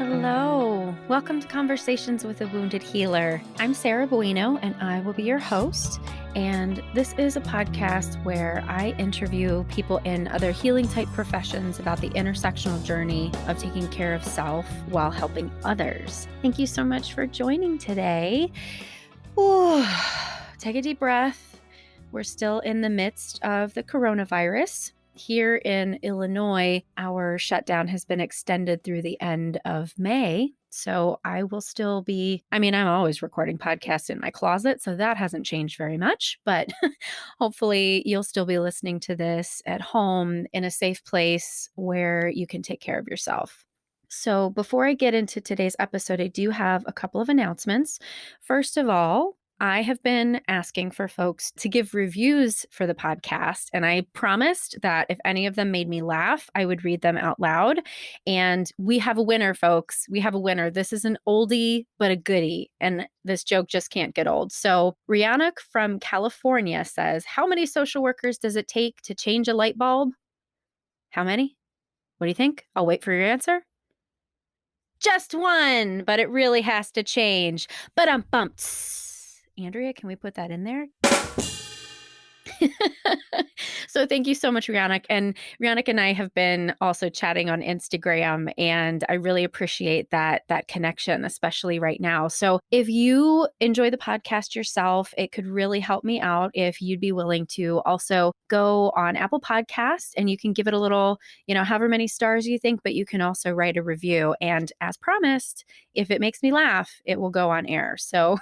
Hello. Welcome to Conversations with a Wounded Healer. I'm Sarah Bueno, and I will be your host. And this is a podcast where I interview people in other healing type professions about the intersectional journey of taking care of self while helping others. Thank you so much for joining today. Ooh, take a deep breath. We're still in the midst of the coronavirus. Here in Illinois, our shutdown has been extended through the end of May. So I will still be, I'm always recording podcasts in my closet, so that hasn't changed very much. But hopefully you'll still be listening to this at home in a safe place where you can take care of yourself. So before I get into today's episode, I do have a couple of announcements. First of all, I have been asking for folks to give reviews for the podcast, and I promised that if any of them made me laugh, I would read them out loud. And we have a winner, folks. We have a winner. This is an oldie, but a goodie, and this joke just can't get old. So Rihanna from California says, "How many social workers does it take to change a light bulb?" How many? What do you think? I'll wait for your answer. Just one, but it really has to change. Ba-dum-bumps. Andrea, can we put that in there? So thank you so much, Rihanna. And Rihanna and I have been also chatting on Instagram, and I really appreciate that connection, especially right now. So if you enjoy the podcast yourself, it could really help me out if you'd be willing to also go on Apple Podcasts and you can give it a little, however many stars you think, but you can also write a review. And as promised, if it makes me laugh, it will go on air. So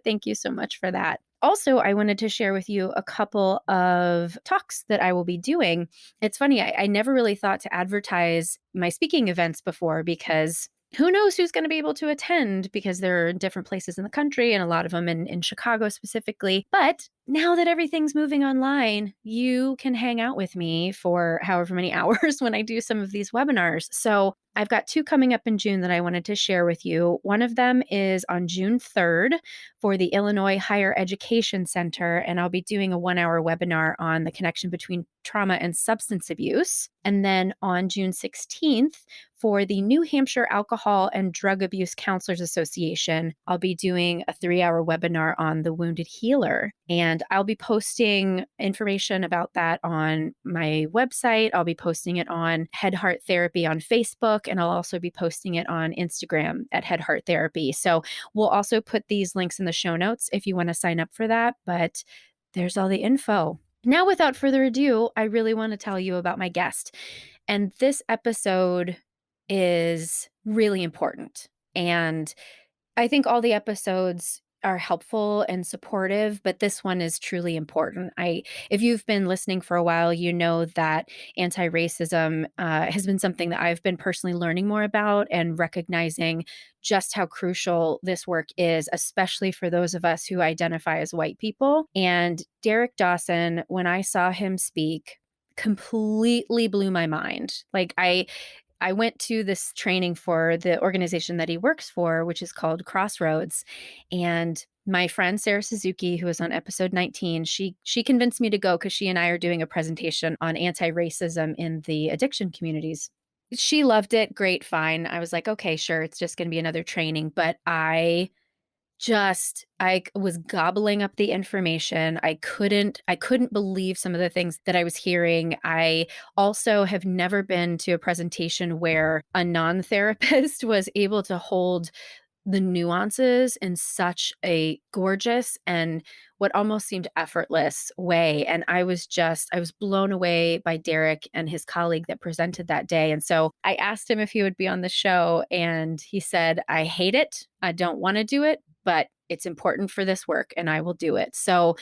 thank you so much for that. Also, I wanted to share with you a couple of talks that I will be doing. It's funny, I never really thought to advertise my speaking events before because who knows who's going to be able to attend because they're in different places in the country and a lot of them in Chicago specifically. But now that everything's moving online, you can hang out with me for however many hours when I do some of these webinars. So I've got two coming up in June that I wanted to share with you. One of them is on June 3rd for the Illinois Higher Education Center, and I'll be doing a 1-hour webinar on the connection between trauma and substance abuse. And then on June 16th, for the New Hampshire Alcohol and Drug Abuse Counselors Association, I'll be doing a 3-hour webinar on the wounded healer. And I'll be posting information about that on my website. I'll be posting it on Head Heart Therapy on Facebook, and I'll also be posting it on Instagram at Head Heart Therapy. So we'll also put these links in the show notes if you want to sign up for that. But there's all the info. Now, without further ado, I really want to tell you about my guest. And this episode is really important. And I think all the episodes are helpful and supportive, but this one is truly important. If you've been listening for a while, you know that anti-racism has been something that I've been personally learning more about and recognizing just how crucial this work is, especially for those of us who identify as white people. And Derrick Dawson, when I saw him speak, completely blew my mind. Like I went to this training for the organization that he works for, which is called Crossroads. And my friend, Sarah Suzuki, who was on episode 19, she convinced me to go because she and I are doing a presentation on anti-racism in the addiction communities. She loved it. Great, fine. I was like, okay, sure. It's just going to be another training. But I was gobbling up the information. I couldn't believe some of the things that I was hearing. I also have never been to a presentation where a non-therapist was able to hold the nuances in such a gorgeous and what almost seemed effortless way. And I was blown away by Derrick and his colleague that presented that day. And so I asked him if he would be on the show, and he said, "I hate it. I don't want to do it, but it's important for this work and I will do it." So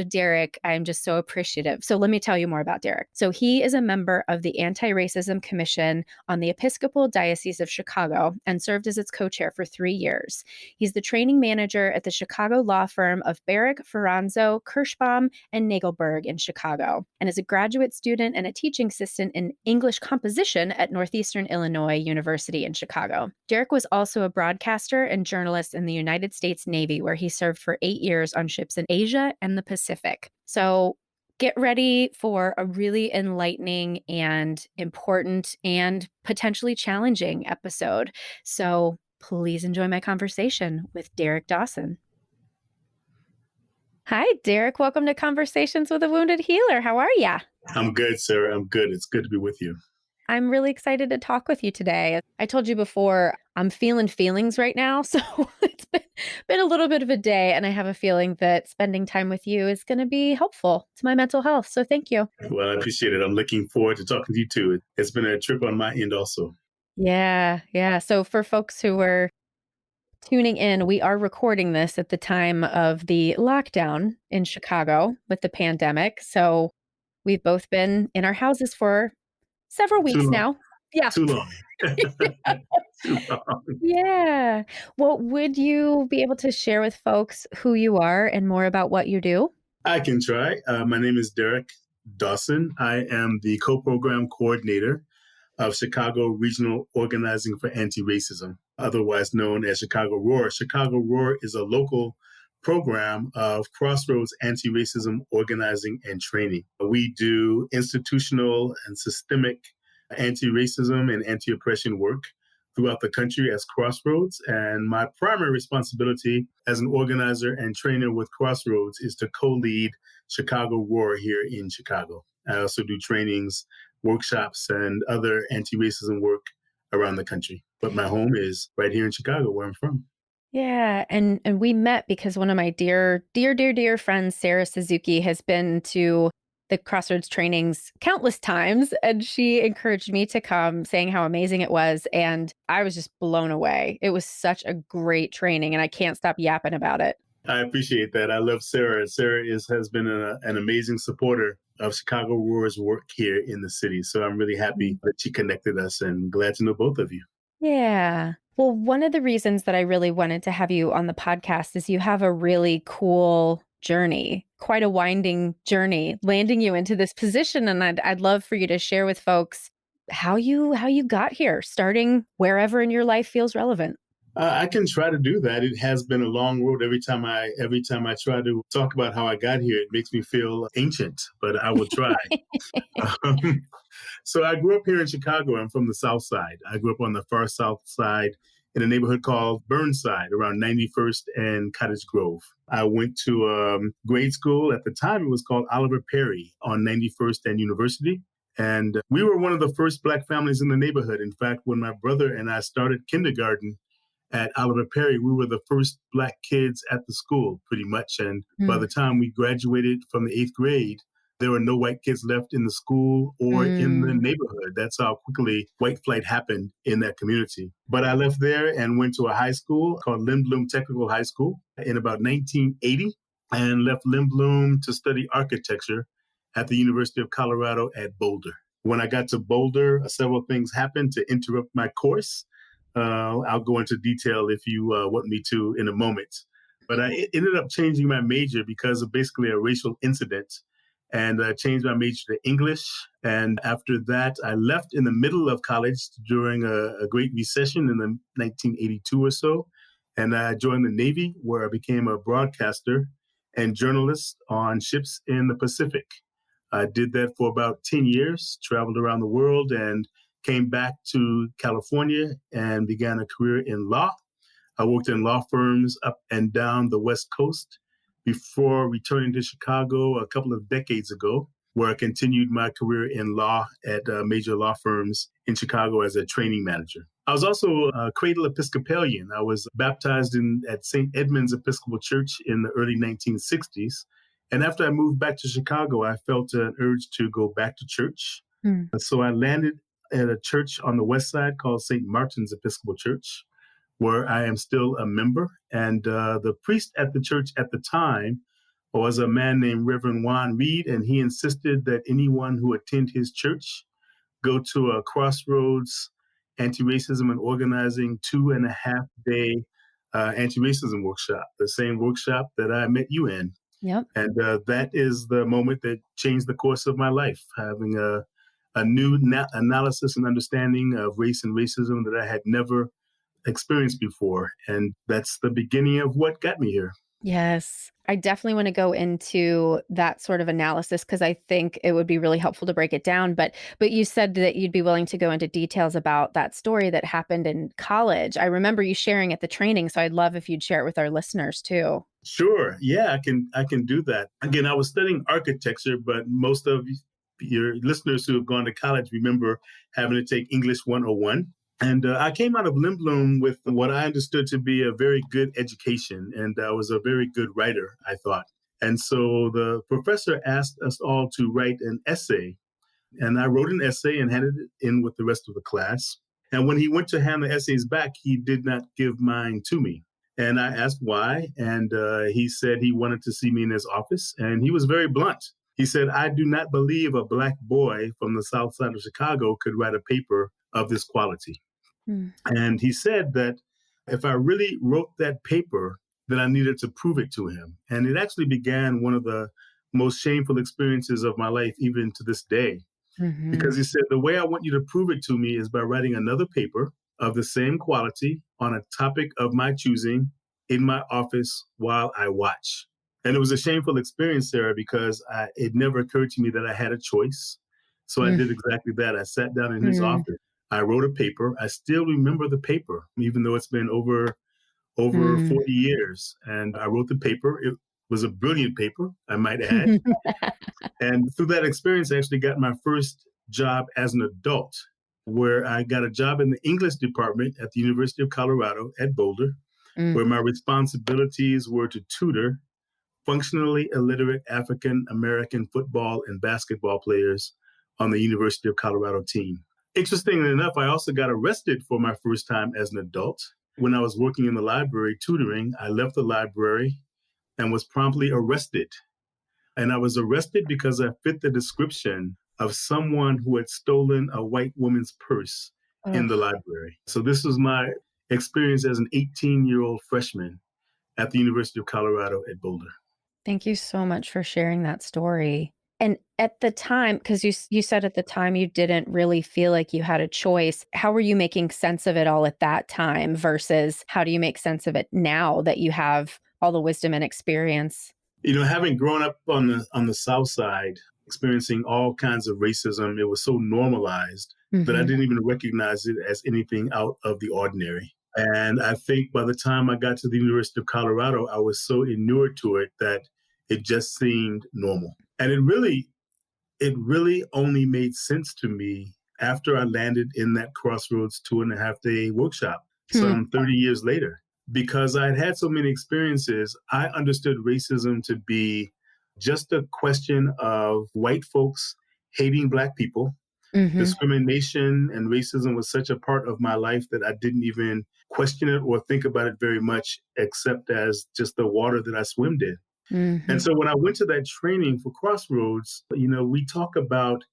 Derrick, I'm just so appreciative. So let me tell you more about Derrick. So he is a member of the Anti-Racism Commission on the Episcopal Diocese of Chicago and served as its co-chair for 3 years. He's the training manager at the Chicago law firm of Barrick, Ferranzo, Kirschbaum, and Nagelberg in Chicago, and is a graduate student and a teaching assistant in English composition at Northeastern Illinois University in Chicago. Derrick was also a broadcaster and journalist in the United States Navy, where he served for 8 years on ships in Asia and the Pacific. So get ready for a really enlightening and important and potentially challenging episode. So please enjoy my conversation with Derrick Dawson. Hi, Derrick. Welcome to Conversations with a Wounded Healer. How are ya? I'm good, Sarah. I'm good. It's good to be with you. I'm really excited to talk with you today. I told you before, I'm feeling feelings right now. So it's been a little bit of a day, and I have a feeling that spending time with you is going to be helpful to my mental health. So thank you. Well, I appreciate it. I'm looking forward to talking to you too. It's been a trip on my end also. Yeah. Yeah. So for folks who were tuning in, we are recording this at the time of the lockdown in Chicago with the pandemic. So we've both been in our houses for several Too weeks long. now. Yeah. Too long. Too long. Yeah. Well, would you be able to share with folks who you are and more about what you do? I can try. My name is Derrick Dawson. I am the co-program coordinator of Chicago Regional Organizing for Anti-Racism, otherwise known as Chicago Roar. Chicago Roar is a local program of Crossroads anti-racism organizing and training. We do institutional and systemic anti-racism and anti-oppression work throughout the country as Crossroads. And my primary responsibility as an organizer and trainer with Crossroads is to co-lead Chicago Roar here in Chicago. I also do trainings, workshops, and other anti-racism work around the country. But my home is right here in Chicago, where I'm from. Yeah, and we met because one of my dear friends, Sarah Suzuki, has been to the Crossroads trainings countless times, and she encouraged me to come, saying how amazing it was, and I was just blown away. It was such a great training, and I can't stop yapping about it. I appreciate that. I love Sarah. Sarah has been an amazing supporter of Chicago Roar's work here in the city. So I'm really happy that she connected us and glad to know both of you. Yeah. Well, one of the reasons that I really wanted to have you on the podcast is you have a really cool journey, quite a winding journey, landing you into this position. And I'd love for you to share with folks how you got here, starting wherever in your life feels relevant. I can try to do that. It has been a long road. Every time I try to talk about how I got here, it makes me feel ancient, but I will try. Um, so I grew up here in Chicago. I'm from the South Side. I grew up on the far South Side in a neighborhood called Burnside around 91st and Cottage Grove. I went to grade school. At the time, it was called Oliver Perry on 91st and University. And we were one of the first Black families in the neighborhood. In fact, when my brother and I started kindergarten at Oliver Perry, we were the first Black kids at the school, pretty much. And by the time we graduated from the eighth grade, there were no white kids left in the school or in the Mm. neighborhood. That's how quickly white flight happened in that community. But I left there and went to a high school called Lindblom Technical High School in about 1980 and left Lindblom to study architecture at the University of Colorado at Boulder. When I got to Boulder, several things happened to interrupt my course. I'll go into detail if you want me to in a moment. But I ended up changing my major because of basically a racial incident and changed my major to English. And after that, I left in the middle of college during a Great Recession in the 1982 or so. And I joined the Navy, where I became a broadcaster and journalist on ships in the Pacific. I did that for about 10 years, traveled around the world, and came back to California and began a career in law. I worked in law firms up and down the West Coast before returning to Chicago a couple of decades ago, where I continued my career in law at major law firms in Chicago as a training manager. I was also a cradle Episcopalian. I was baptized at St. Edmund's Episcopal Church in the early 1960s. And after I moved back to Chicago, I felt an urge to go back to church. Mm. So I landed at a church on the west side called St. Martin's Episcopal Church, where I am still a member. And the priest at the church at the time was a man named Reverend Juan Reed, and he insisted that anyone who attend his church go to a Crossroads anti-racism and organizing 2.5 day anti-racism workshop, the same workshop that I met you in. Yep. And that is the moment that changed the course of my life, having a new analysis and understanding of race and racism that I had never experienced before. And that's the beginning of what got me here. Yes. I definitely want to go into that sort of analysis because I think it would be really helpful to break it down. But you said that you'd be willing to go into details about that story that happened in college. I remember you sharing at the training, so I'd love if you'd share it with our listeners too. Sure. Yeah, I can do that. Again, I was studying architecture, but most of your listeners who have gone to college remember having to take English 101. And I came out of Lindblom with what I understood to be a very good education, and I was a very good writer, I thought. And so the professor asked us all to write an essay, and I wrote an essay and handed it in with the rest of the class. And when he went to hand the essays back, he did not give mine to me. And I asked why. And he said he wanted to see me in his office. And he was very blunt. He said, I do not believe a black boy from the south side of Chicago could write a paper of this quality. Mm. And he said that if I really wrote that paper, then I needed to prove it to him. And it actually began one of the most shameful experiences of my life, even to this day, Mhm. because he said, the way I want you to prove it to me is by writing another paper of the same quality on a topic of my choosing in my office while I watch. And it was a shameful experience, Sarah, because it never occurred to me that I had a choice. So I Mm. did exactly that. I sat down in his Mm. office. I wrote a paper. I still remember the paper, even though it's been over Mm. 40 years. And I wrote the paper. It was a brilliant paper, I might add. And through that experience, I actually got my first job as an adult, where I got a job in the English department at the University of Colorado at Boulder, Mm. where my responsibilities were to tutor functionally illiterate African American football and basketball players on the University of Colorado team. Interestingly enough, I also got arrested for my first time as an adult. When I was working in the library tutoring, I left the library and was promptly arrested, and I was arrested because I fit the description of someone who had stolen a white woman's purse in the Ugh. library. So this was my experience as an 18-year-old freshman at the University of Colorado at Boulder. Thank you so much for sharing that story. And at the time, because you said at the time you didn't really feel like you had a choice, how were you making sense of it all at that time versus how do you make sense of it now that you have all the wisdom and experience? You know, having grown up on the South Side, experiencing all kinds of racism, it was so normalized that I Mhm. didn't even recognize it as anything out of the ordinary. And I think by the time I got to the University of Colorado, I was so inured to it that it just seemed normal. And it really only made sense to me after I landed in that Crossroads 2.5 day workshop Hmm. some 30 years later. Because I'd had so many experiences, I understood racism to be just a question of white folks hating Black people. Mhm. Discrimination and racism was such a part of my life that I didn't even question it or think about it very much, except as just the water that I swimmed in. And Mhm. so when I went to that training for Crossroads, you know, we talk about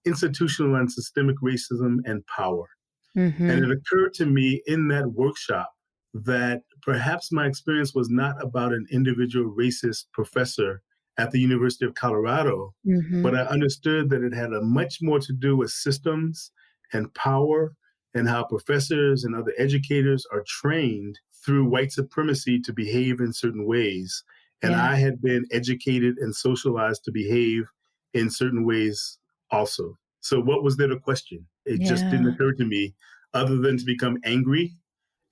institutional and systemic racism and power. And Mhm. it occurred to me in that workshop that perhaps my experience was not about an individual racist professor at the University of Colorado, but Mhm. I understood that it had a much more to do with systems and power and how professors and other educators are trained through white supremacy to behave in certain ways. And Yeah. I had been educated and socialized to behave in certain ways also. So, what was there to question? It just didn't Yeah. occur to me other than to become angry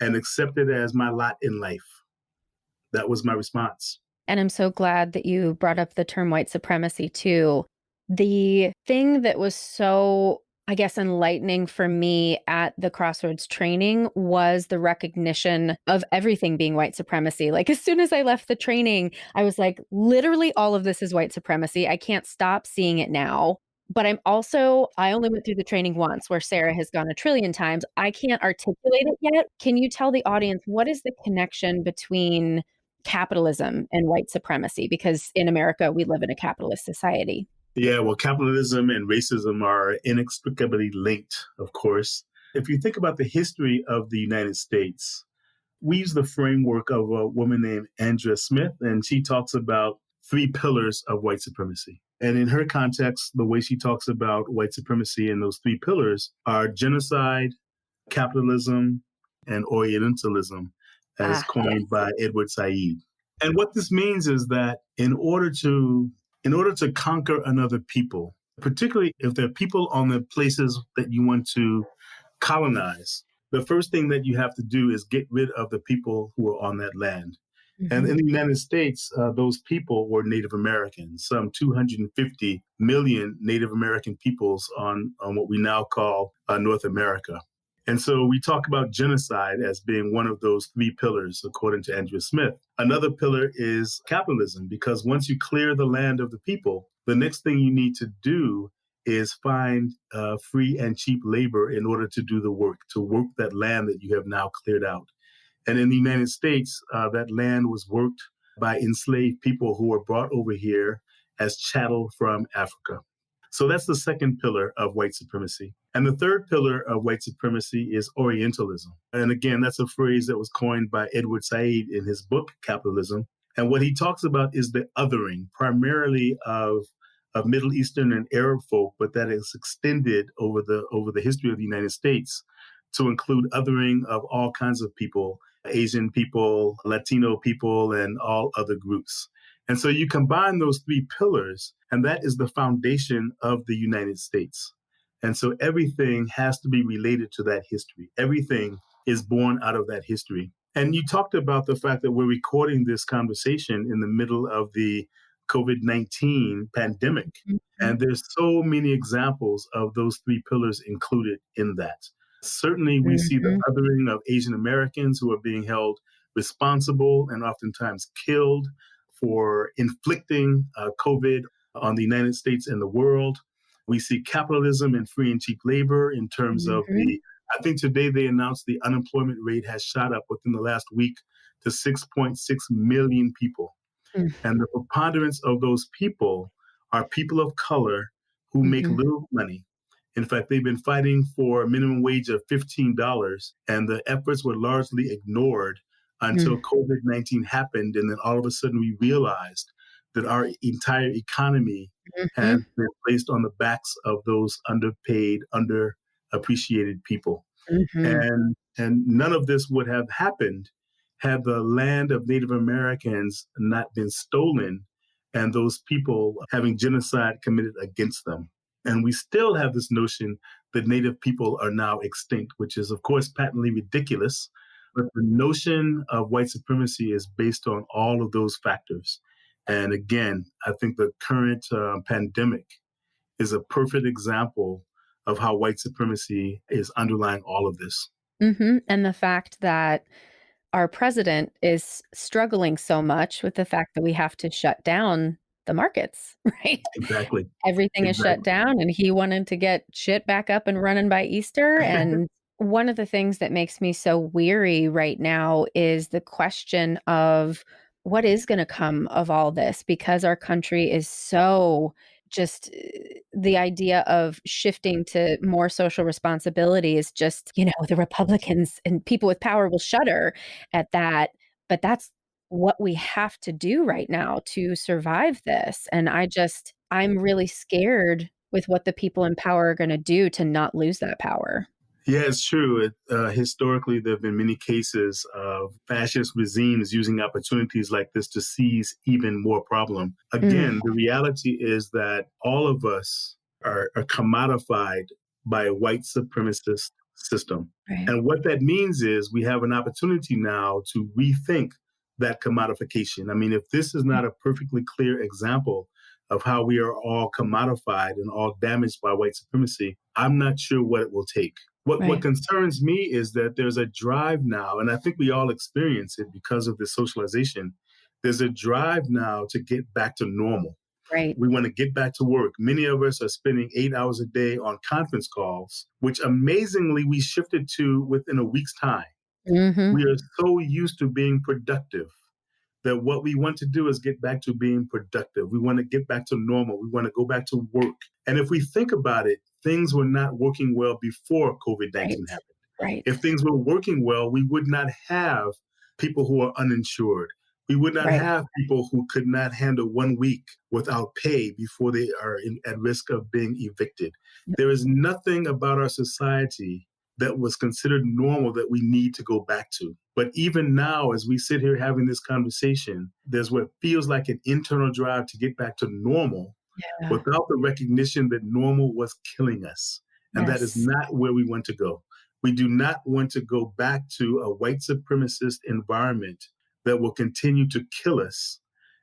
and accept it as my lot in life. That was my response. And I'm so glad that you brought up the term white supremacy too. The thing that was so, I guess, enlightening for me at the Crossroads training was the recognition of everything being white supremacy. Like, as soon as I left the training, I was like, literally, all of this is white supremacy. I can't stop seeing it now. But I only went through the training once where Sarah has gone a trillion times. I can't articulate it yet. Can you tell the audience what is the connection between capitalism and white supremacy? Because in America, we live in a capitalist society. Yeah, well, capitalism and racism are inextricably linked, of course. If you think about the history of the United States, we use the framework of a woman named Andrea Smith, and she talks about three pillars of white supremacy. And in her context, the way she talks about white supremacy and those three pillars are genocide, capitalism, and Orientalism, as Ah, coined yes. by Edward Said. And what this means is that in order to conquer another people, particularly if there are people on the places that you want to colonize, the first thing that you have to do is get rid of the people who are on that land. And Mhm. in the United States, those people were Native Americans, some 250 million Native American peoples on what we now call North America. And so we talk about genocide as being one of those three pillars, according to Andrew Smith. Another pillar is capitalism, because once you clear the land of the people, the next thing you need to do is find free and cheap labor in order to do the work, to work that land that you have now cleared out. And in the United States, that land was worked by enslaved people who were brought over here as chattel from Africa. So that's the second pillar of white supremacy. And the third pillar of white supremacy is Orientalism. And again, that's a phrase that was coined by Edward Said in his book, Capitalism. And what he talks about is the othering, primarily of Middle Eastern and Arab folk, but that is extended over the history of the United States to include othering of all kinds of people, Asian people, Latino people, and all other groups. And so you combine those three pillars, and that is the foundation of the United States. And so everything has to be related to that history. Everything is born out of that history. And you talked about the fact that we're recording this conversation in the middle of the COVID-19 pandemic. Mhm. And there's so many examples of those three pillars included in that. Certainly, we see the Mhm. othering of Asian Americans who are being held responsible and oftentimes killed for inflicting COVID on the United States and the world. We see capitalism and free and cheap labor in terms of Mhm. I think today they announced the unemployment rate has shot up within the last week to 6.6 million people. Mm. And the preponderance of those people are people of color who make Mhm. little money. In fact, they've been fighting for a minimum wage of $15, and the efforts were largely ignored until Mm. COVID-19 happened. And then all of a sudden, we realized that our entire economy has Mhm. been placed on the backs of those underpaid, underappreciated people. Mhm. And none of this would have happened had the land of Native Americans not been stolen and those people having genocide committed against them. And we still have this notion that Native people are now extinct, which is, of course, patently ridiculous. But the notion of white supremacy is based on all of those factors. And again, I think the current pandemic is a perfect example of how white supremacy is underlying all of this. Mhm. And the fact that our president is struggling so much with the fact that we have to shut down the markets, right? Exactly. Everything is shut Exactly. down, and he wanted to get shit back up and running by Easter, and one of the things that makes me so weary right now is the question of what is gonna come of all this, because our country is so just the idea of shifting to more social responsibility is just, the Republicans and people with power will shudder at that, but that's what we have to do right now to survive this, and I'm really scared with what the people in power are gonna do to not lose that power. Yeah, it's true. Historically, there have been many cases of fascist regimes using opportunities like this to seize even more problem. Mm, Again, the reality is that all of us are commodified by a white supremacist system. right, And what that means is we have an opportunity now to rethink that commodification. I mean, if this is not a perfectly clear example of how we are all commodified and all damaged by white supremacy, I'm not sure what it will take. What right, concerns me is that there's a drive now, and I think we all experience it because of this socialization. There's a drive now to get back to normal. right. We want to get back to work. Many of us are spending 8 hours a day on conference calls, which amazingly we shifted to within a week's time. Mhm, We are so used to being productive that what we want to do is get back to being productive. We want to get back to normal. We want to go back to work. And if we think about it, things were not working well before COVID right, 19 happened. right, If things were working well, we would not have people who are uninsured. We would not right, have people who could not handle 1 week without pay before they are at risk of being evicted. yep, There is nothing about our society that was considered normal that we need to go back to. But even now, as we sit here having this conversation, there's what feels like an internal drive to get back to normal Yeah. without the recognition that normal was killing us. And that is Yes. not where we want to go. We do not want to go back to a white supremacist environment that will continue to kill us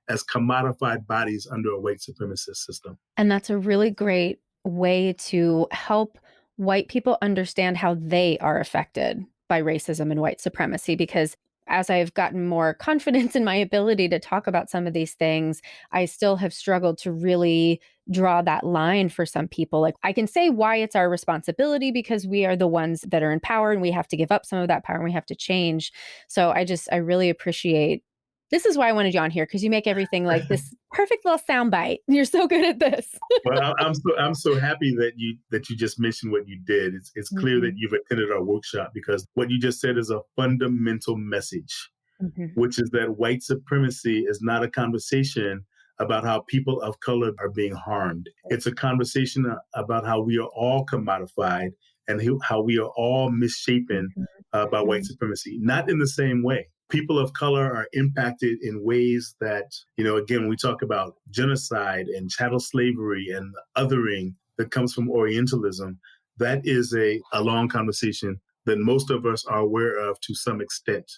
as commodified bodies under a white supremacist system. And that's a really great way to help white people understand how they are affected by racism and white supremacy. Because as I've gotten more confidence in my ability to talk about some of these things, I still have struggled to really draw that line for some people. Like, I can say why it's our responsibility because we are the ones that are in power and we have to give up some of that power and we have to change. So I really appreciate this is why I wanted you on here because you make everything like this perfect little soundbite. You're so good at this. Well, I'm so happy that you just mentioned what you did. It's clear that Mhm, you've attended our workshop because what you just said is a fundamental message, mhm, which is that white supremacy is not a conversation about how people of color are being harmed. It's a conversation about how we are all commodified and how we are all misshapen mhm, by white mhm, supremacy, not in the same way. People of color are impacted in ways that, again, we talk about genocide and chattel slavery and othering that comes from Orientalism. That is a long conversation that most of us are aware of to some extent.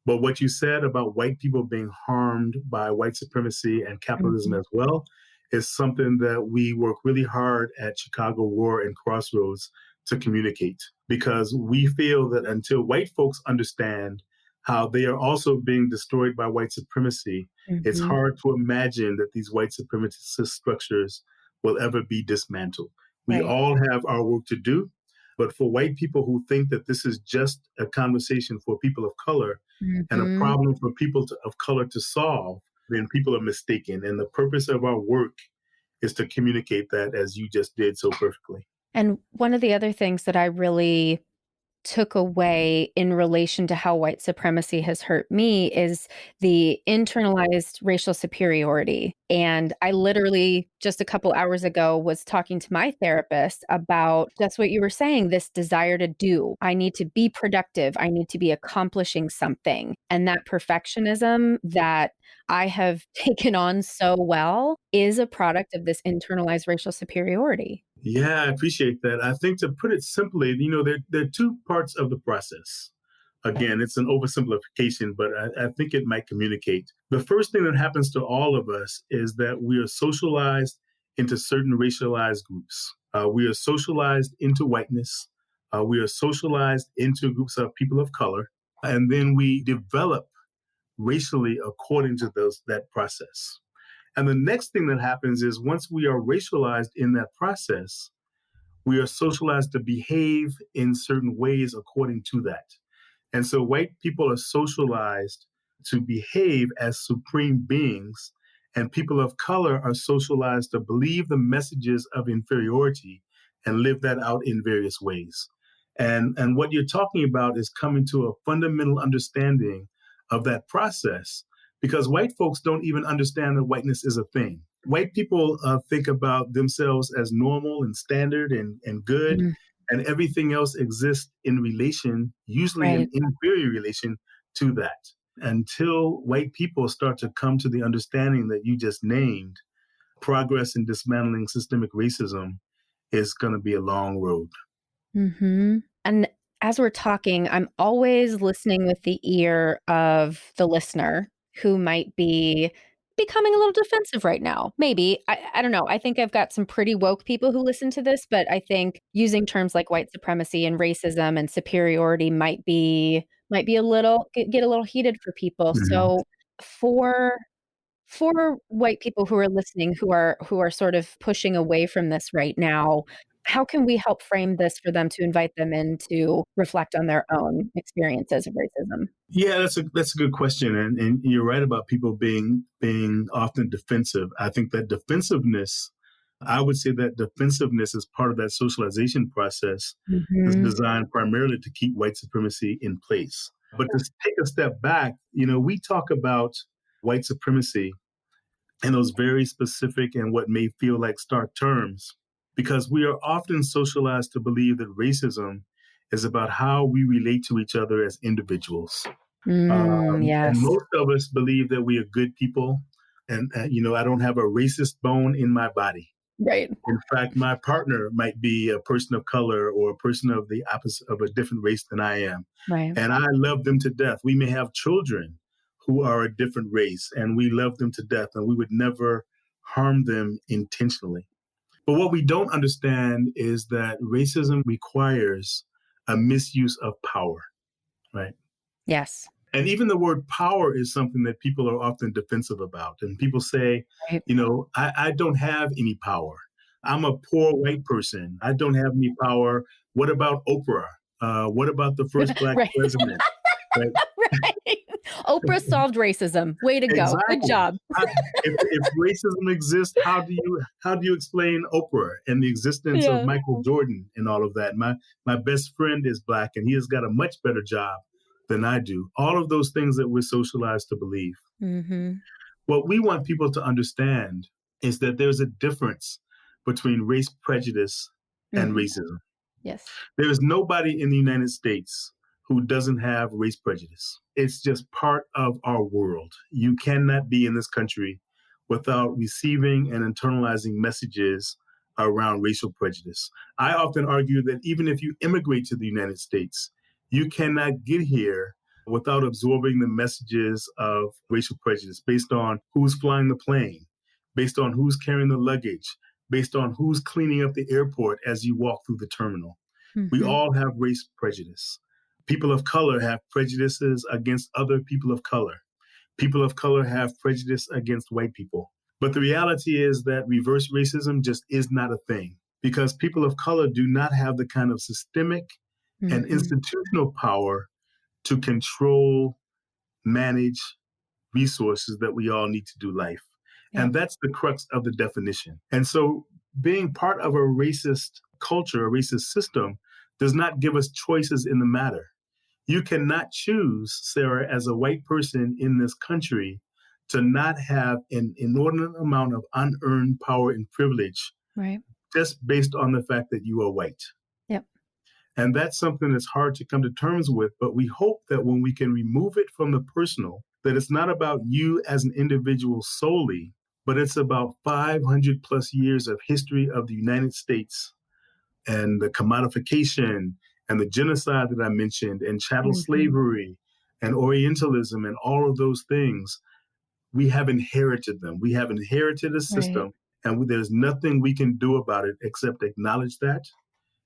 But what you said about white people being harmed by white supremacy and capitalism mhm, as well is something that we work really hard at Chicago Roar and Crossroads to communicate because we feel that until white folks understand how they are also being destroyed by white supremacy, it's mhm. hard to imagine that these white supremacist structures will ever be dismantled. We Right. all have our work to do, but for white people who think that this is just a conversation for people of color, and a Mhm. problem for of color to solve, then people are mistaken. And the purpose of our work is to communicate that as you just did so perfectly. And one of the other things that I really took away in relation to how white supremacy has hurt me is the internalized racial superiority. And I literally just a couple hours ago was talking to my therapist about just what you were saying, this desire to do. I need to be productive. I need to be accomplishing something. And that perfectionism that I have taken on so well is a product of this internalized racial superiority. Yeah, I appreciate that. I think to put it simply, there are two parts of the process. Again, it's an oversimplification, but I think it might communicate. The first thing that happens to all of us is that we are socialized into certain racialized groups. We are socialized into whiteness. We are socialized into groups of people of color. And then we develop racially according to that process. And the next thing that happens is once we are racialized in that process, we are socialized to behave in certain ways according to that. And so white people are socialized to behave as supreme beings, and people of color are socialized to believe the messages of inferiority and live that out in various ways. And what you're talking about is coming to a fundamental understanding of that process because white folks don't even understand that whiteness is a thing. White people think about themselves as normal and standard and good, Mm, and everything else exists in relation, usually an right. inferior relation to that. Until white people start to come to the understanding that you just named, progress in dismantling systemic racism is going to be a long road. Mhm. And as we're talking, I'm always listening with the ear of the listener who might be becoming a little defensive right now. Maybe. I don't know. I think I've got some pretty woke people who listen to this, but I think using terms like white supremacy and racism and superiority might be a little get a little heated for people. Mhm. So for white people who are listening, who are sort of pushing away from this right now, how can we help frame this for them to invite them in to reflect on their own experiences of racism? Yeah, that's a good question, and you're right about people being often defensive. I think that defensiveness, I would say that defensiveness is part of that socialization process is Mhm. designed primarily to keep white supremacy in place. But to take a step back, we talk about white supremacy in those very specific and what may feel like stark terms because we are often socialized to believe that racism is about how we relate to each other as individuals. And Yes. most of us believe that we are good people. And, I don't have a racist bone in my body. Right. In fact, my partner might be a person of color or a person of the opposite of a different race than I am. Right. And I love them to death. We may have children who are a different race and we love them to death and we would never harm them intentionally. But what we don't understand is that racism requires a misuse of power, right? Yes. And even the word power is something that people are often defensive about. And people say, Right. I don't have any power. I'm a poor white person. I don't have any power. What about Oprah? What about the first black Right. president? Right? Right. Oprah solved racism. Way to go. Good Exactly. job. If racism exists, how do you explain Oprah and the existence of Yeah. Michael Jordan and all of that? My best friend is black, and he has got a much better job than I do. All of those things that we're socialized to believe. Mhm. What we want people to understand is that there's a difference between race prejudice and Mhm. racism. Yes. There is nobody in the United States who doesn't have race prejudice. It's just part of our world. You cannot be in this country without receiving and internalizing messages around racial prejudice. I often argue that even if you immigrate to the United States, you cannot get here without absorbing the messages of racial prejudice based on who's flying the plane, based on who's carrying the luggage, based on who's cleaning up the airport as you walk through the terminal. We Mhm. all have race prejudice. People of color have prejudices against other people of color. People of color have prejudice against white people. But the reality is that reverse racism just is not a thing because people of color do not have the kind of systemic and Mhm. institutional power to control, manage resources that we all need to do life. Yep. And that's the crux of the definition. And so being part of a racist culture, a racist system, does not give us choices in the matter. You cannot choose, Sarah, as a white person in this country to not have an inordinate amount of unearned power and privilege Right. just based on the fact that you are white. Yep. And that's something that's hard to come to terms with. But we hope that when we can remove it from the personal, that it's not about you as an individual solely, but it's about 500 plus years of history of the United States and the commodification and the genocide that I mentioned and chattel Mhm. slavery and Orientalism and all of those things. We have inherited them. We have inherited a Right. system, and there's nothing we can do about it except acknowledge that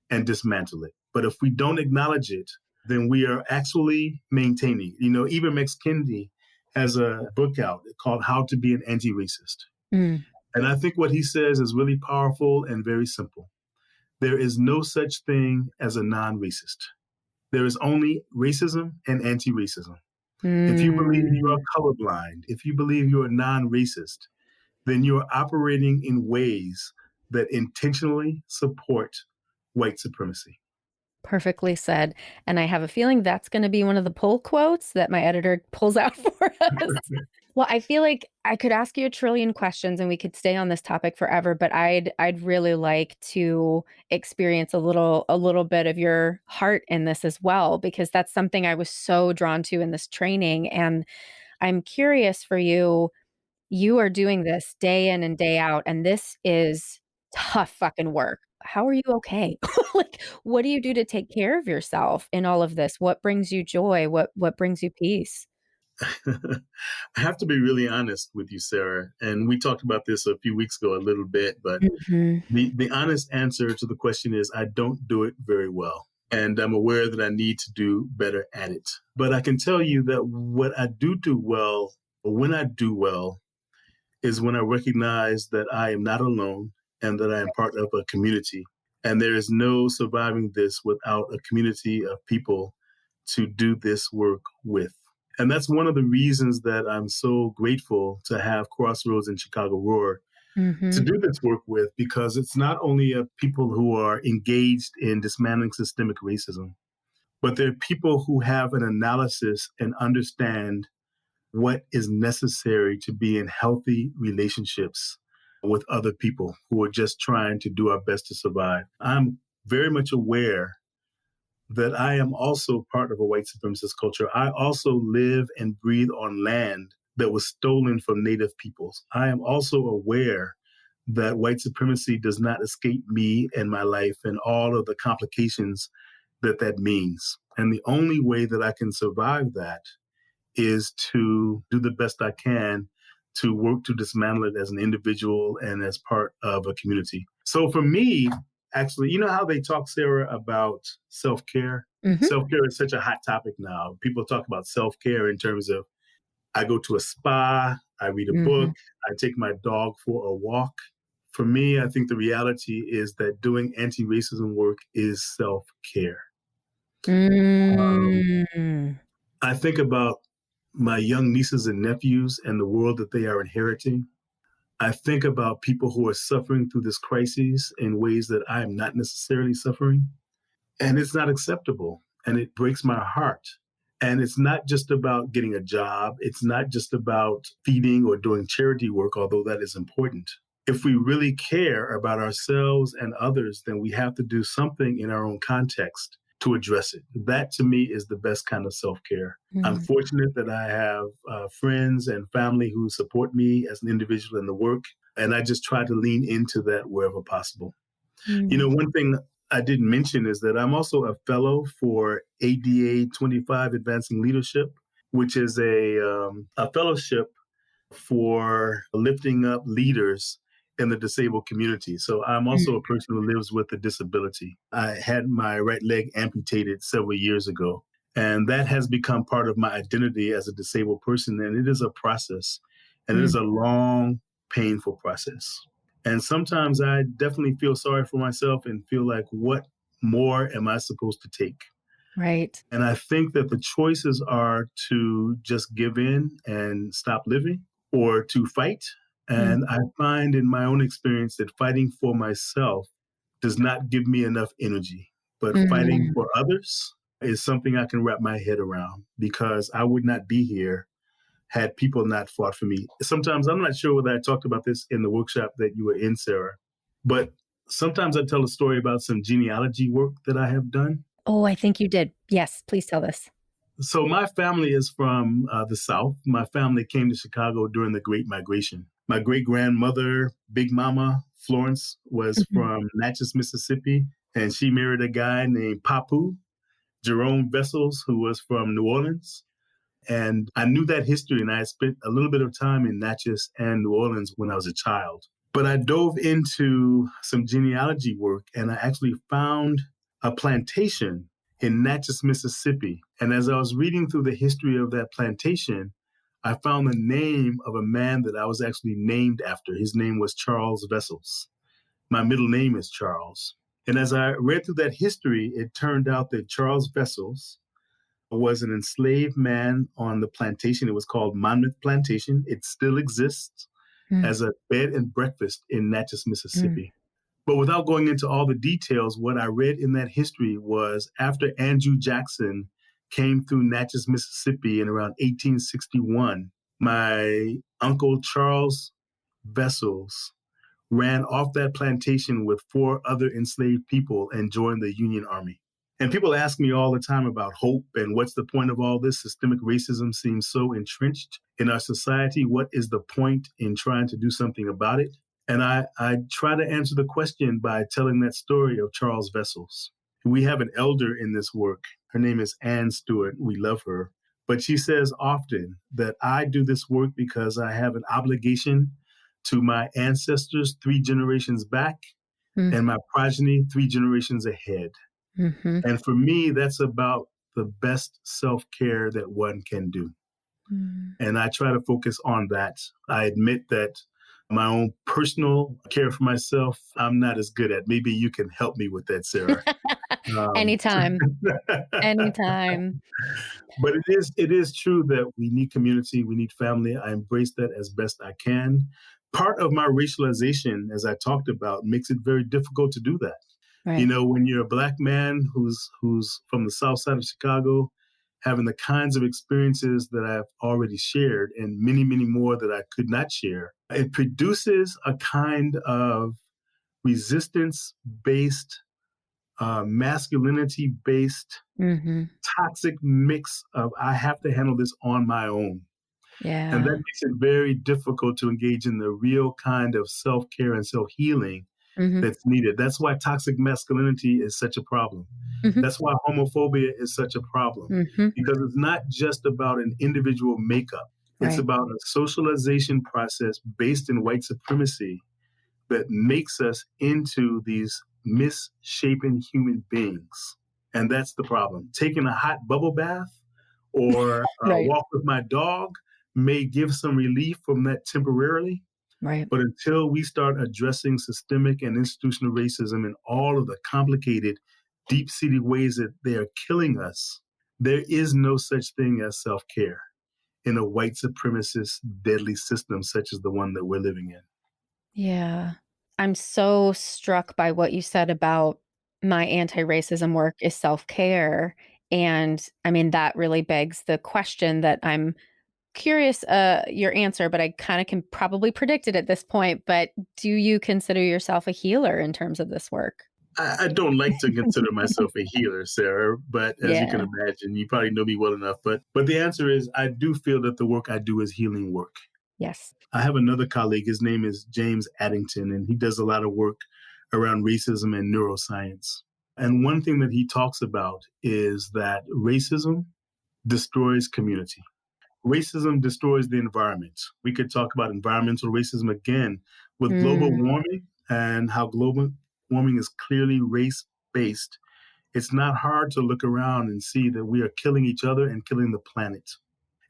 and dismantle it. But if we don't acknowledge it, then we are actually maintaining. Even Max Kendi has a book out called How to Be an Anti-Racist. Mm. And I think what he says is really powerful and very simple. There is no such thing as a non-racist. There is only racism and anti-racism. If you believe you Mm. are colorblind, if you believe you are non-racist, then you are operating in ways that intentionally support white supremacy. Perfectly said. And I have a feeling that's gonna be one of the pull quotes that my editor pulls out for us. Well, I feel like I could ask you a trillion questions and we could stay on this topic forever, but I'd really like to experience a little bit of your heart in this as well, because that's something I was so drawn to in this training. And I'm curious for you, you are doing this day in and day out, and this is tough fucking work. How are you okay? Like, what do you do to take care of yourself in all of this? What brings you joy? What brings you peace? I have to be really honest with you, Sarah. And we talked about this a few weeks ago a little bit, but Mhm. the honest answer to the question is I don't do it very well. And I'm aware that I need to do better at it. But I can tell you that what I do well, or when I do well, is when I recognize that I am not alone and that I am part of a community. And there is no surviving this without a community of people to do this work with. And that's one of the reasons that I'm so grateful to have Crossroads and Chicago Roar to Mhm. do this work with, because it's not only people who are engaged in dismantling systemic racism, but they're people who have an analysis and understand what is necessary to be in healthy relationships with other people who are just trying to do our best to survive. I'm very much aware that I am also part of a white supremacist culture. I also live and breathe on land that was stolen from Native peoples. I am also aware that white supremacy does not escape me and my life and all of the complications that that means. And the only way that I can survive that is to do the best I can to work to dismantle it as an individual and as part of a community. So for me, actually, you know how they talk, Sarah, about self-care? Hmm. Self-care is such a hot topic now. People talk about self-care in terms of I go to a spa, I read a book, Hmm. I take my dog for a walk. For me, I think the reality is that doing anti-racism work is self-care. Um, Mm. I think about my young nieces and nephews and the world that they are inheriting. I think about people who are suffering through this crisis in ways that I am not necessarily suffering. And it's not acceptable. And it breaks my heart. And it's not just about getting a job. It's not just about feeding or doing charity work, although that is important. If we really care about ourselves and others, then we have to do something in our own context to address it. That to me is the best kind of self care. I'm Mm. fortunate that I have friends and family who support me as an individual in the work. And I just try to lean into that wherever possible. You know, Mm. one thing I didn't mention is that I'm also a fellow for ADA 25 Advancing Leadership, which is a fellowship for lifting up leaders in the disabled community. So I'm also a Mm. person who lives with a disability. I had my right leg amputated several years ago, and that has become part of my identity as a disabled person. And it is a process, and it is Mm. a long, painful process. And sometimes I definitely feel sorry for myself and feel like, what more am I supposed to take? Right. And I think that the choices are to just give in and stop living or to fight. Mm. And I find in my own experience that fighting for myself does not give me enough energy. But fighting Mm. for others is something I can wrap my head around because I would not be here had people not fought for me. Sometimes I'm not sure whether I talked about this in the workshop that you were in, Sarah, but sometimes I tell a story about some genealogy work that I have done. Oh, I think you did. Yes, please tell this. So my family is from the South. My family came to Chicago during the Great Migration. My great grandmother, Big Mama Florence, was Mhm. from Natchez, Mississippi, and she married a guy named Papu Jerome Vessels, who was from New Orleans. And I knew that history, and I had spent a little bit of time in Natchez and New Orleans when I was a child. But I dove into some genealogy work, and I actually found a plantation in Natchez, Mississippi. And as I was reading through the history of that plantation, I found the name of a man that I was actually named after. His name was Charles Vessels. My middle name is Charles. And as I read through that history, it turned out that Charles Vessels was an enslaved man on the plantation. It was called Monmouth Plantation. It still exists Mm. as a bed and breakfast in Natchez, Mm. Mississippi. But without going into all the details, what I read in that history was after Andrew Jackson came through Natchez, Mississippi in around 1861, my uncle Charles Vessels ran off that plantation with four other enslaved people and joined the Union Army. And people ask me all the time about hope and what's the point of all this? Systemic racism seems so entrenched in our society. What is the point in trying to do something about it? And I try to answer the question by telling that story of Charles Vessels. We have an elder in this work. Her name is Ann Stewart. We love her. But she says often that I do this work because I have an obligation to my ancestors 3 generations back Mm. and my progeny 3 generations ahead. Mhm. And for me, that's about the best self care that one can do. Mm. And I try to focus on that. I admit that my own personal care for myself, I'm not as good at. Maybe you can help me with that, Sarah. Um, Anytime. Anytime. but it is true that we need community, we need family. I embrace that as best I can. Part of my racialization, as I talked about, makes it very difficult to do that. You Right. know, when you're a black man who's from the south side of Chicago, having the kinds of experiences that I've already shared and many, many more that I could not share, it produces a kind of resistance based masculinity based Mhm. toxic mix of I have to handle this on my own. And that Yeah. makes it very difficult to engage in the real kind of self care and self healing Mhm. that's needed. That's why toxic masculinity is such a problem. Mhm. That's why homophobia is such a problem, Mhm. because it's not just about an individual makeup. It's Right. about a socialization process based in white supremacy that makes us into these misshapen human beings. And that's the problem. Taking a hot bubble bath or a Right. walk with my dog may give some relief from that temporarily, Right. but until we start addressing systemic and institutional racism and all of the complicated, deep seated ways that they are killing us, there is no such thing as self care in a white supremacist, deadly system such as the one that we're living in. Yeah. I'm so struck by what you said about my anti-racism work is self-care. And I mean, that really begs the question that I'm curious your answer, but I kind of can probably predict it at this point. But do you consider yourself a healer in terms of this work? I don't like to consider myself a healer, Sarah, but as you can Yeah. imagine, you probably know me well enough. But the answer is I do feel that the work I do is healing work. Yes. I have another colleague, his name is James Addington, and he does a lot of work around racism and neuroscience. And one thing that he talks about is that racism destroys community. Racism destroys the environment. We could talk about environmental racism again with global Mm, warming and how global warming is clearly race based. It's not hard to look around and see that we are killing each other and killing the planet.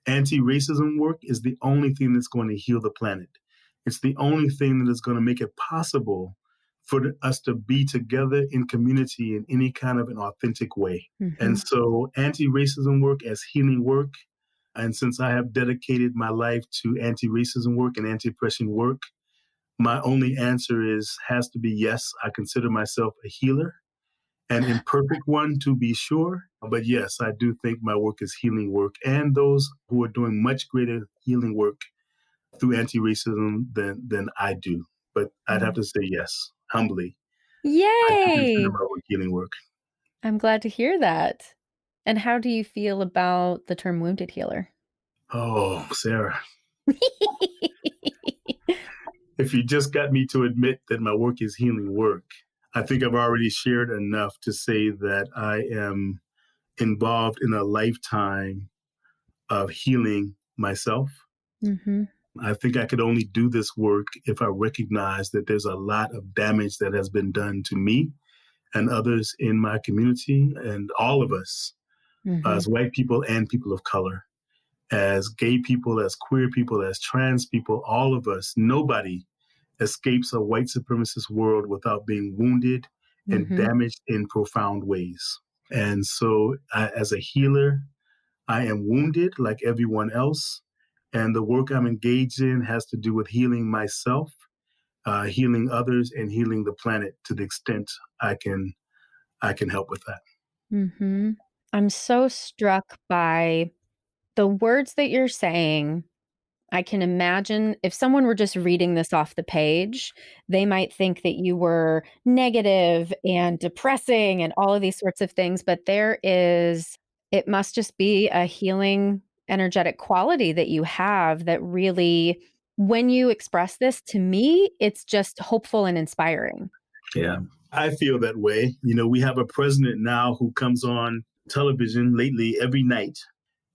Anti racism work is the only thing that's going to heal the planet. It's the only thing that is going to make it possible for us to be together in community in any kind of an authentic way. And mhm, so, anti racism work as healing work, and since I have dedicated my life to anti racism work and anti oppression work, my only answer is has to be yes, I consider myself a healer, an imperfect one to be sure. But yes, I do think my work is healing work, and those who are doing much greater healing work through anti racism than I do. But I'd have mm. to say yes, humbly. I do consider Yay! my work healing work. I'm glad to hear that. And how do you feel about the term wounded healer? Oh, Sarah, if you just got me to admit that my work is healing work, I think I've already shared enough to say that I am involved in a lifetime of healing myself. Mhm, I think I could only do this work if I recognize that there's a lot of damage that has been done to me and others in my community and all of us mhm, as white people and people of color, as gay people, as queer people, as trans people, all of us, nobody escapes a white supremacist world without being wounded and mhm, damaged in profound ways. And so, as a healer, I am wounded like everyone else. And the work I'm engaged in has to do with healing myself, healing others, and healing the planet to the extent I can. I can help with that. mhm. I'm so struck by the words that you're saying. I can imagine if someone were just reading this off the page, they might think that you were negative and depressing and all of these sorts of things, but it must just be a healing energetic quality that you have that really when you express this to me, it's just hopeful and inspiring. Yeah, I feel that way. You know, we have a president now who comes on television lately every night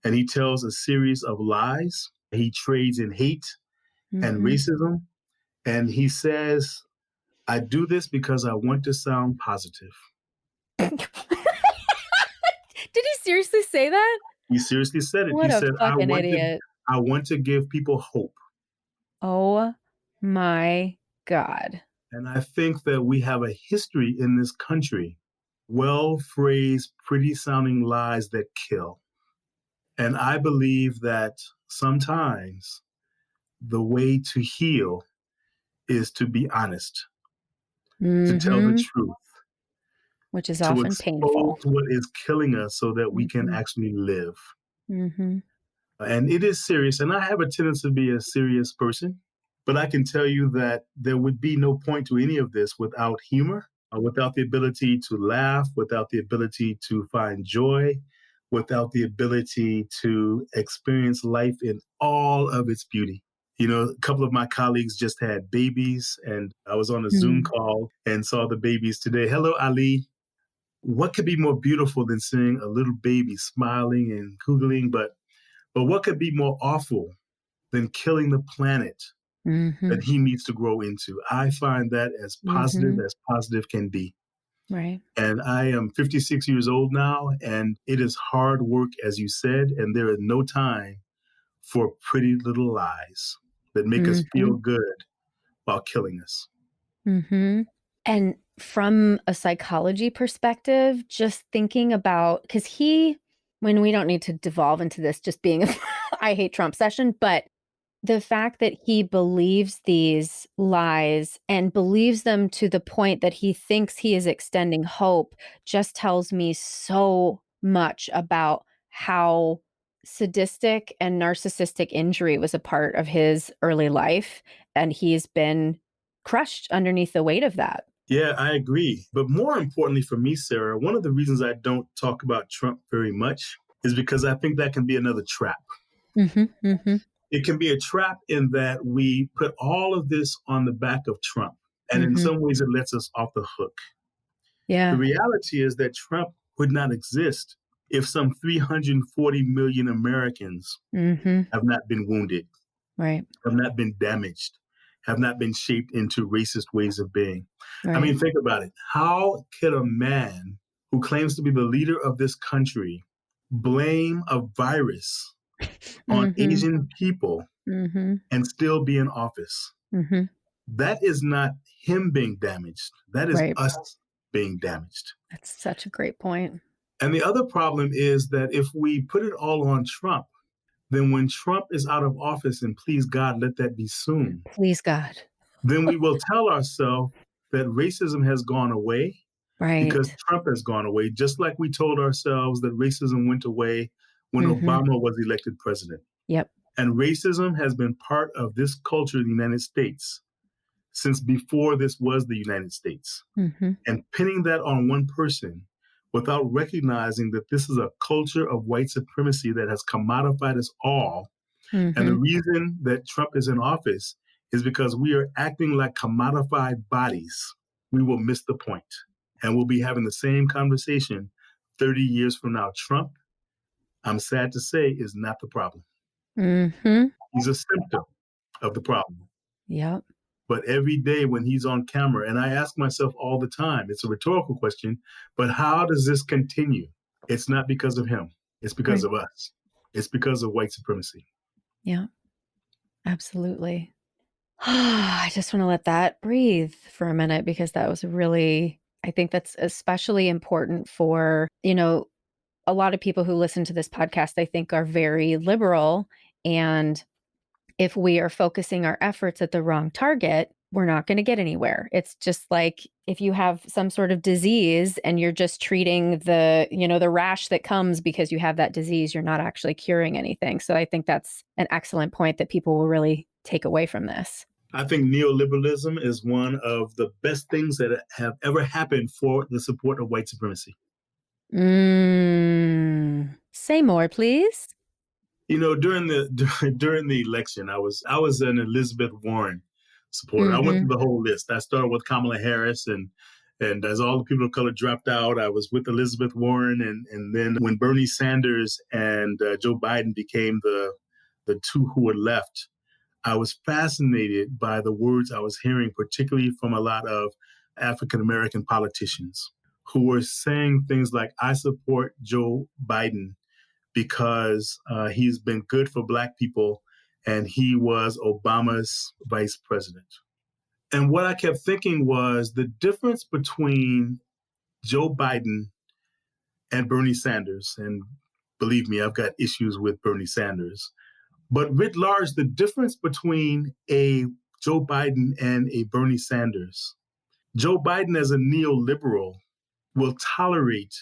and he tells a series of lies. He trades in hate and Mhm. racism. And he says, I do this because I want to sound positive. Did he seriously say that? He seriously said it. He What a said, fucking idiot. I want to give people hope. Oh my god. And I think that we have a history in this country, well phrased, pretty sounding lies that kill. And I believe that sometimes the way to heal is to be honest, to tell the Mhm. truth, Which is to often expose painful. what is killing us so that we can Mhm. actually live. Mhm. And it is serious. And I have a tendency to be a serious person, but I can tell you that there would be no point to any of this without humor. without the ability to laugh, without the ability to find joy, without the ability to experience life in all of its beauty. You know, a couple of my colleagues just had babies, and I was on a Zoom Mm. call and saw the babies today. Hello, Ali. What could be more beautiful than seeing a little baby smiling and googling? But what could be more awful than killing the planet Mhm. that he needs to grow into? I find that Mhm. as positive can be. Right. And I am 56 years old now, and it is hard work, as you said, and there is no time for pretty little lies that make us feel Mhm. good while killing us. Mhm. And from a psychology perspective, just thinking about because when we don't need to devolve into this just being a I hate Trump session, but the fact that he believes these lies and believes them to the point that he thinks he is extending hope just tells me so much about how sadistic and narcissistic injury was a part of his early life, and he's been crushed underneath the weight of that. Yeah, I agree. But more importantly for me, Sarah, one of the reasons I don't talk about Trump very much is because I think that can be another trap. Mhm, mhm, It can be a trap in that we put all of this on the back of Trump. And in mhm. some ways, it lets us off the hook. The Yeah. reality is that Trump would not exist if some 340 million Americans Mhm. have not been wounded, Right, have not been damaged, have not been shaped into racist ways of being. I right. mean, think about it. How could a man who claims to be the leader of this country blame a virus on Mhm, Asian people mhm, and still be in office? mhm. That is not him being damaged. That is Right. us being damaged. That's such a great point. And the other problem is that if we put it all on Trump, then when Trump is out of office, and please God, let that be soon, Please God. then we will tell ourselves that racism has gone away because Right. Trump has gone away, just like we told ourselves that racism went away when Mhm. Obama was elected president. Yep. And racism has been part of this culture in the United States since before this was the United States. Mhm. And pinning that on one person without recognizing that this is a culture of white supremacy that has commodified us all. And the Mhm. reason that Trump is in office is because we are acting like commodified bodies. We will miss the point. And we'll be having the same conversation 30 years from now. Trump, I'm sad to say, is not the problem. Mhm. He's a symptom of the problem. Yep. But every day when he's on camera, and I ask myself all the time, it's a rhetorical question, but how does this continue? It's not because of him, it's because Right. of us, it's because of white supremacy. Yeah. Absolutely. I just wanna let that breathe for a minute because that was really I think that's especially important for, a lot of people who listen to this podcast, I think, are very liberal, and if we are focusing our efforts at the wrong target, we're not going to get anywhere. It's just like if you have some sort of disease and you're just treating the rash that comes because you have that disease, you're not actually curing anything. So I think that's an excellent point that people will really take away from this. I think neoliberalism is one of the best things that have ever happened for the support of white supremacy. Say more, please. You know, during the during the election, I was an Elizabeth Warren supporter. I went through Mhm. the whole list. I started with Kamala Harris, and as all the people of color dropped out, I was with Elizabeth Warren, and then when Bernie Sanders and Joe Biden became the two who were left, I was fascinated by the words I was hearing, particularly from a lot of African American politicians who were saying things like, "I support Joe Biden because he's been good for Black people and he was Obama's vice president." And what I kept thinking was the difference between Joe Biden and Bernie Sanders. And believe me, I've got issues with Bernie Sanders. But writ large, the difference between a Joe Biden and a Bernie Sanders, Joe Biden as a neoliberal will tolerate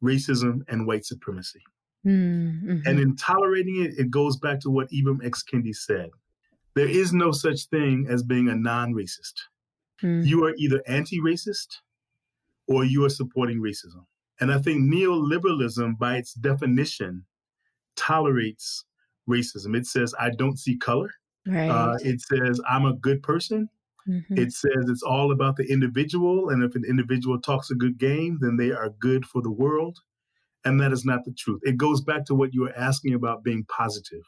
racism and white supremacy. And Mhm. in tolerating it, it goes back to what Ibram X. Kendi said. There is no such thing as being a non racist. Mm. You are either anti racist or you are supporting racism. And I think neoliberalism, by its definition, tolerates racism. It says, I don't see color. Right. It says, I'm a good person. Mhm. It says it's all about the individual. And if an individual talks a good game, then they are good for the world. And that is not the truth. It goes back to what you were asking about being positive.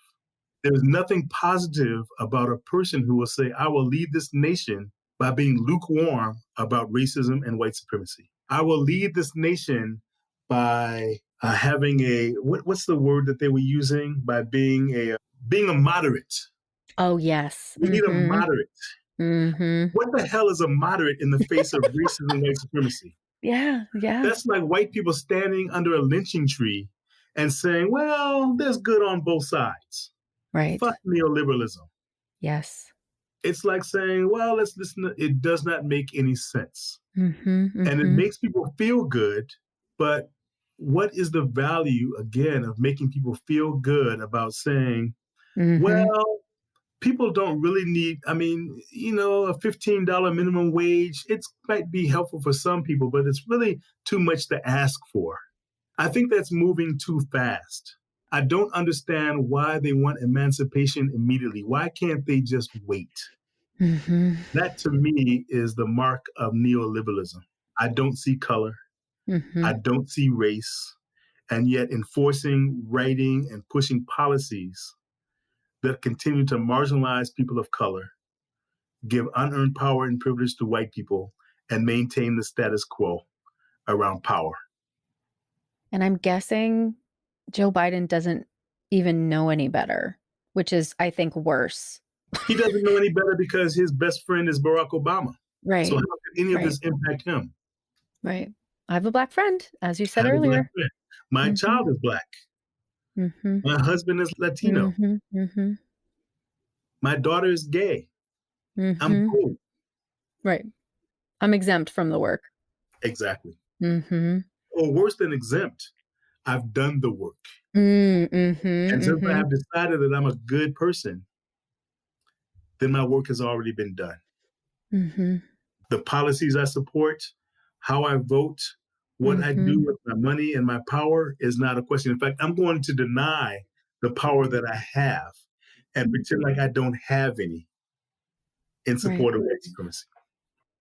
There's nothing positive about a person who will say, I will lead this nation by being lukewarm about racism and white supremacy. I will lead this nation by having what's the word that they were using? By being a moderate. Oh, yes. We need a Mhm. moderate. Mhm. What the hell is a moderate in the face of racism and white supremacy? Yeah, yeah. That's like white people standing under a lynching tree and saying, well, there's good on both sides. Right. Fuck neoliberalism. Yes. It's like saying, well, let's listen. It does not make any sense. Mhm, And it mhm, makes people feel good. But what is the value, again, of making people feel good about saying, mhm, well, people don't really need, I mean, a $15 minimum wage, it might be helpful for some people, but it's really too much to ask for. I think that's moving too fast. I don't understand why they want emancipation immediately. Why can't they just wait? mhm, That to me is the mark of neoliberalism. I don't see color. I mhm. don't see race. And yet enforcing, writing, and pushing policies that continue to marginalize people of color, give unearned power and privilege to white people, and maintain the status quo around power. And I'm guessing Joe Biden doesn't even know any better, which is, I think, worse. He doesn't know any better because his best friend is Barack Obama. So how Right, could any of right, this impact him? right. I have a black friend, as you I said have a black earlier. friend. My Mhm, child is black. mhm, My husband is Latino. mhm, mhm, My daughter is gay. I'm mhm. cool. Right. I'm exempt from the work. Exactly. Mhm. Or worse than exempt, I've done the work. Mhm, And since I mhm. have decided that I'm a good person, then my work has already been done. Mhm, The policies I support, how I vote, what I do mhm. with my money and my power is not a question. In fact, I'm going to deny the power that I have and pretend like I don't have any in Right. support of white supremacy.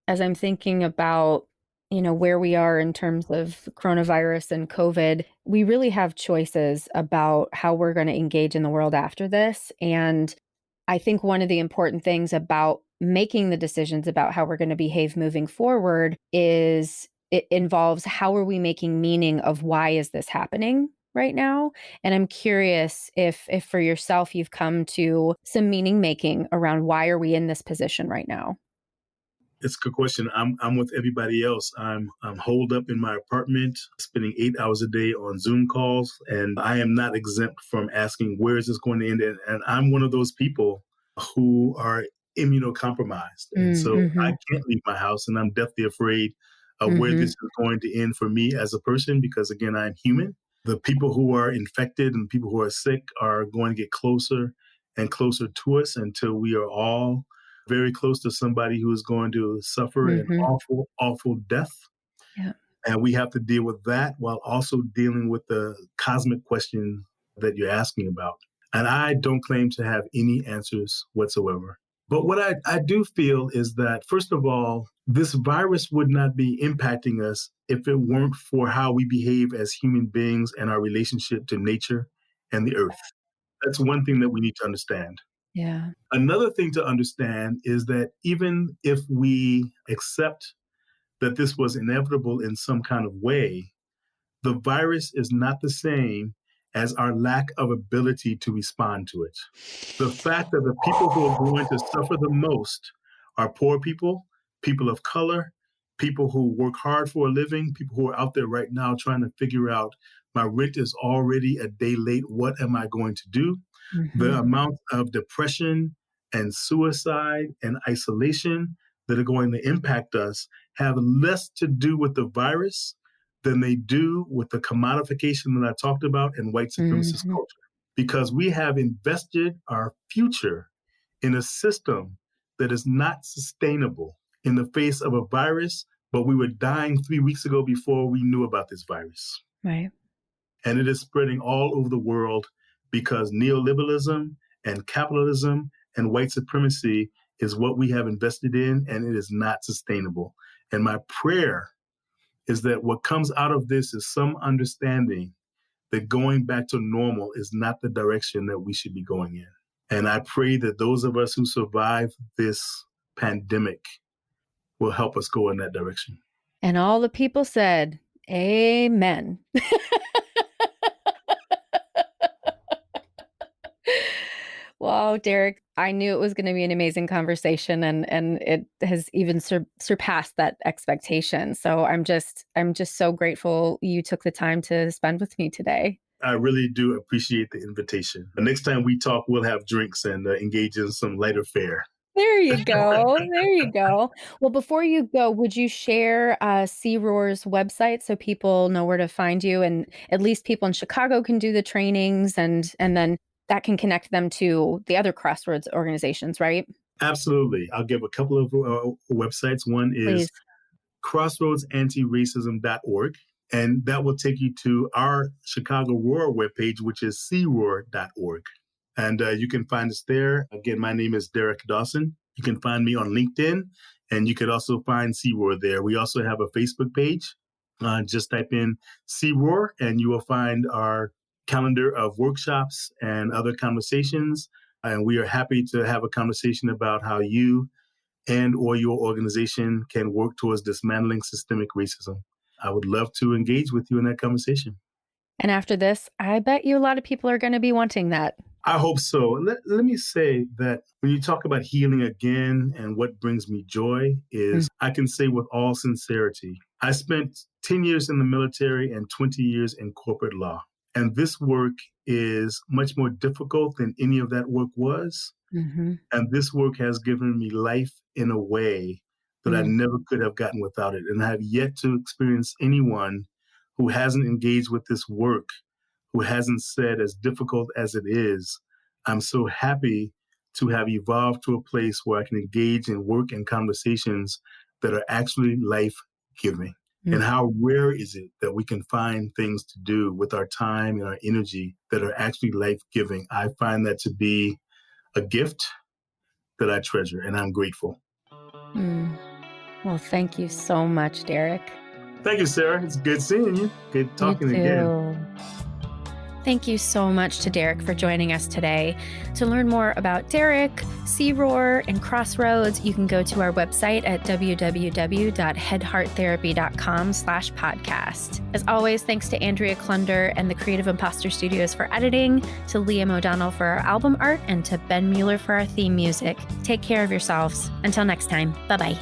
As I'm thinking about, where we are in terms of coronavirus and COVID, we really have choices about how we're gonna engage in the world after this, and I think one of the important things about making the decisions about how we're gonna behave moving forward is it involves how are we making meaning of why is this happening right now? And I'm curious if for yourself you've come to some meaning making around why are we in this position right now? It's a good question. I'm with everybody else. I'm holed up in my apartment, spending 8 hours a day on Zoom calls, and I am not exempt from asking where is this going to end. And I'm one of those people who are immunocompromised, and Mm, so I mhm, can't leave my house, and I'm deathly afraid of where this mhm, is going to end for me as a person because again, I'm human. The people who are infected and people who are sick are going to get closer and closer to us until we are all very close to somebody who is going to suffer an mhm. awful, awful death. Yeah. And we have to deal with that while also dealing with the cosmic question that you're asking about. And I don't claim to have any answers whatsoever. But what I do feel is that, first of all, this virus would not be impacting us if it weren't for how we behave as human beings and our relationship to nature and the earth. That's one thing that we need to understand. Yeah. Another thing to understand is that even if we accept that this was inevitable in some kind of way, the virus is not the same as our lack of ability to respond to it. The fact that the people who are going to suffer the most are poor people, people of color, people who work hard for a living, people who are out there right now trying to figure out my rent is already a day late. What am I going to do? The Mhm, amount of depression and suicide and isolation that are going to impact us have less to do with the virus than they do with the commodification that I talked about in white supremacist mhm, culture. Because we have invested our future in a system that is not sustainable in the face of a virus but we were dying 3 weeks ago before we knew about this virus. Right. And it is spreading all over the world because neoliberalism and capitalism and white supremacy is what we have invested in, and it is not sustainable. And my prayer is that what comes out of this is some understanding that going back to normal is not the direction that we should be going in. And I pray that those of us who survive this pandemic will help us go in that direction. And all the people said, amen. Wow, Derrick, I knew it was going to be an amazing conversation, and it has even surpassed that expectation. So I'm just so grateful you took the time to spend with me today. I really do appreciate the invitation. The next time we talk, we'll have drinks and engage in some lighter fare. There you go. There you go. Well, before you go, would you share CROAR's website so people know where to find you, and at least people in Chicago can do the trainings, and then that can connect them to the other Crossroads organizations, right? Absolutely. I'll give a couple of websites. One is Please. crossroadsantirracism.org, and that will take you to our Chicago Roar webpage, which is croar.org. And you can find us there. Again, my name is Derrick Dawson. You can find me on LinkedIn, and you could also find CROAR there. We also have a Facebook page. Just type in CROAR, and you will find our calendar of workshops and other conversations. And we are happy to have a conversation about how you and or your organization can work towards dismantling systemic racism. I would love to engage with you in that conversation. And after this, I bet you a lot of people are going to be wanting that. I hope so. Let me say that when you talk about healing again, and what brings me joy is I can say with all sincerity, I spent 10 years in the military and 20 years in corporate law. And this work is much more difficult than any of that work was. Mm-hmm. And this work has given me life in a way that I never could have gotten without it. And I have yet to experience anyone who hasn't engaged with this work, who hasn't said, as difficult as it is, I'm so happy to have evolved to a place where I can engage in work and conversations that are actually life-giving. And how rare is it that we can find things to do with our time and our energy that are actually life-giving? I find that to be a gift that I treasure, and I'm grateful. Well, thank you so much, Derrick. Thank you, Sarah. It's good seeing you. Good talking You too. again. Thank you so much to Derrick for joining us today. To learn more about Derrick, CROAR, and Crossroads, you can go to our website at www.headhearttherapy.com/podcast. As always, thanks to Andrea Klunder and the Creative Imposter Studios for editing, to Liam O'Donnell for our album art, and to Ben Mueller for our theme music. Take care of yourselves. Until next time, bye-bye.